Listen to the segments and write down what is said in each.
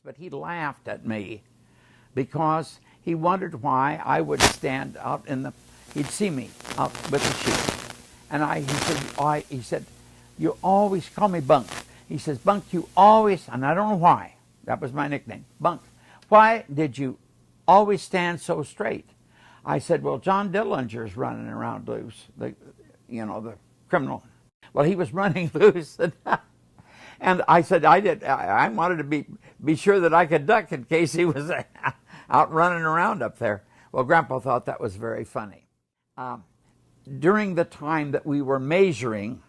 But he laughed at me because he wondered why I would stand out in the, he'd see me out with the sheep. And he said, you always call me Bunk. He says, Bunk, you always, and I don't know why, that was my nickname, Bunk. Why did you always stand so straight? I said, well, John Dillinger's running around loose, the criminal. Well, he was running loose, and I said, I wanted to be sure that I could duck in case he was out running around up there. Well, Grandpa thought that was very funny. During the time that we were measuring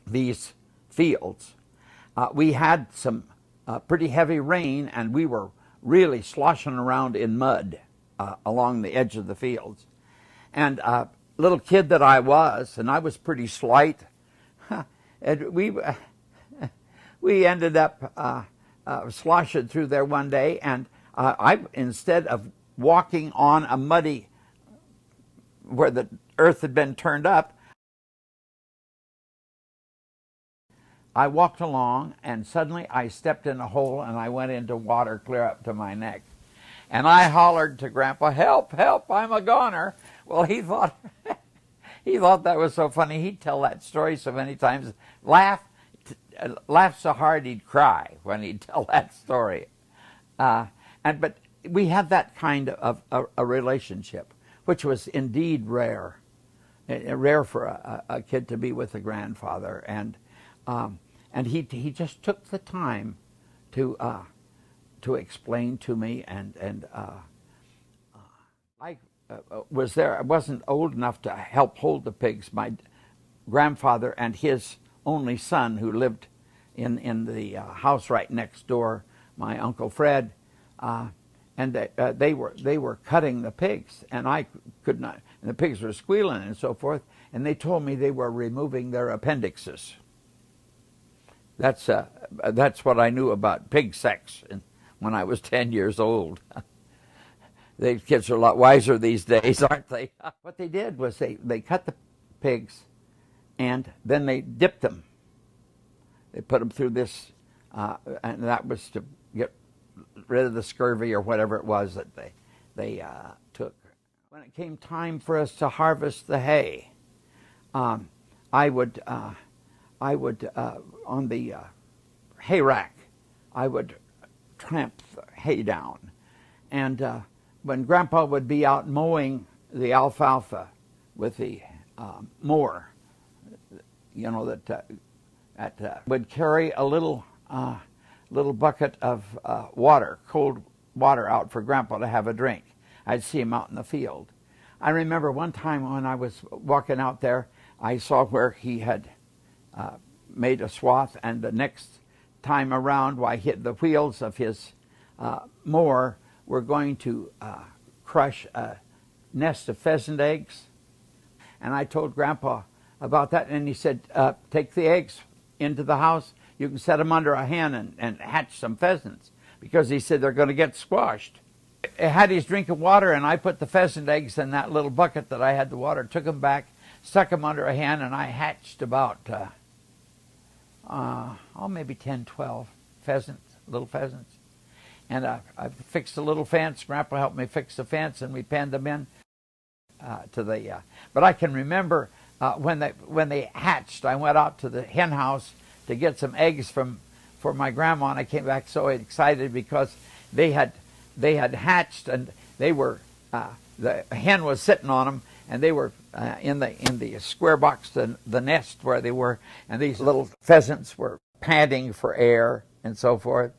these fields, we had some pretty heavy rain, and we were really sloshing around in mud along the edge of the fields. And little kid that I was, and I was pretty slight, and we ended up sloshing through there one day, and instead of walking on a muddy, where the earth had been turned up, I walked along, and suddenly I stepped in a hole, and I went into water clear up to my neck. And I hollered to Grandpa, help, help, I'm a goner. Well, he thought that was so funny. He'd tell that story so many times, laugh so hard he'd cry when he'd tell that story. But we had that kind of a relationship, which was indeed rare for a kid to be with a grandfather. And he just took the time to explain to me, and I was there. I wasn't old enough to help hold the pigs. My grandfather and his only son, who lived in the house right next door, my Uncle Fred, and they were cutting the pigs, and I could not. And the pigs were squealing and so forth. And they told me they were removing their appendixes. That's what I knew about pig sex when I was 10 years old. The kids are a lot wiser these days, aren't they? What they did was they cut the pigs, and then they dipped them. They put them through this, and that was to get rid of the scurvy or whatever it was that they took. When it came time for us to harvest the hay, I would on the hay rack, I would tramp the hay down. And when Grandpa would be out mowing the alfalfa with the mower, would carry a little bucket of water, cold water, out for Grandpa to have a drink. I'd see him out in the field. I remember one time when I was walking out there, I saw where he had made a swath, and the next time around, the wheels of his mower were going to crush a nest of pheasant eggs. And I told Grandpa about that, and he said, take the eggs into the house. You can set them under a hen and hatch some pheasants, because he said they're going to get squashed. I had his drink of water, and I put the pheasant eggs in that little bucket that I had the water, took them back, stuck them under a hen, and I hatched about maybe 10, 12 pheasants, little pheasants. And I fixed a little fence. Grandpa helped me fix the fence, and we penned them in to the. But I can remember when they hatched, I went out to the hen house to get some eggs for my grandma, and I came back so excited because they had hatched, and they were the hen was sitting on them, and they were in the square box, the nest where they were, and these little pheasants were panting for air and so forth.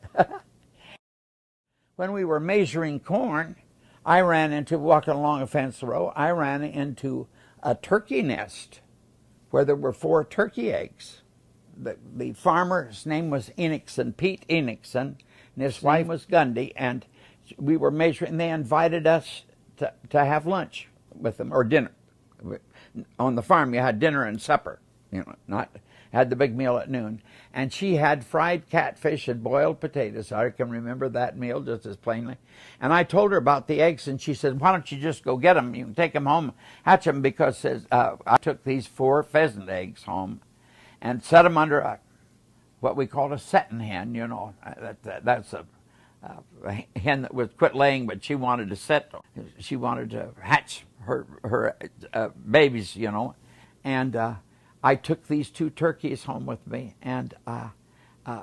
When we were measuring corn, walking along a fence row, I ran into a turkey nest where there were 4 turkey eggs. The farmer's name was Enixon, Pete Enixon, and his wife was Gundy, and we were measuring, and they invited us to have lunch with them, or dinner. On the farm, you had dinner and supper, not had the big meal at noon. And she had fried catfish and boiled potatoes. I can remember that meal just as plainly. And I told her about the eggs, and she said, why don't you just go get them? You can take them home, hatch them, because I took these 4 pheasant eggs home and set them under what we call a setting hen. You know, that's a hen that was quit laying, but she wanted to set. She wanted to hatch her babies. You know, and I took these 2 turkeys home with me, and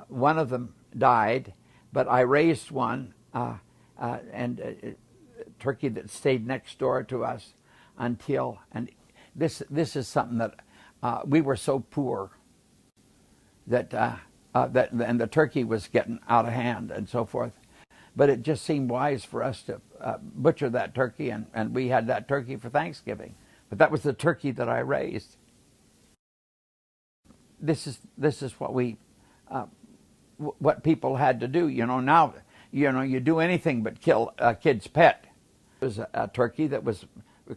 one of them died, but I raised one, and a turkey that stayed next door to us until, and this is something that we were so poor that and the turkey was getting out of hand and so forth. But it just seemed wise for us to butcher that turkey, and we had that turkey for Thanksgiving. But that was the turkey that I raised. This is what we what people had to do. You know, now you do anything but kill a kid's pet. It was a turkey that was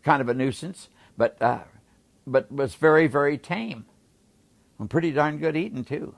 kind of a nuisance, but was very, very tame and pretty darn good eating too.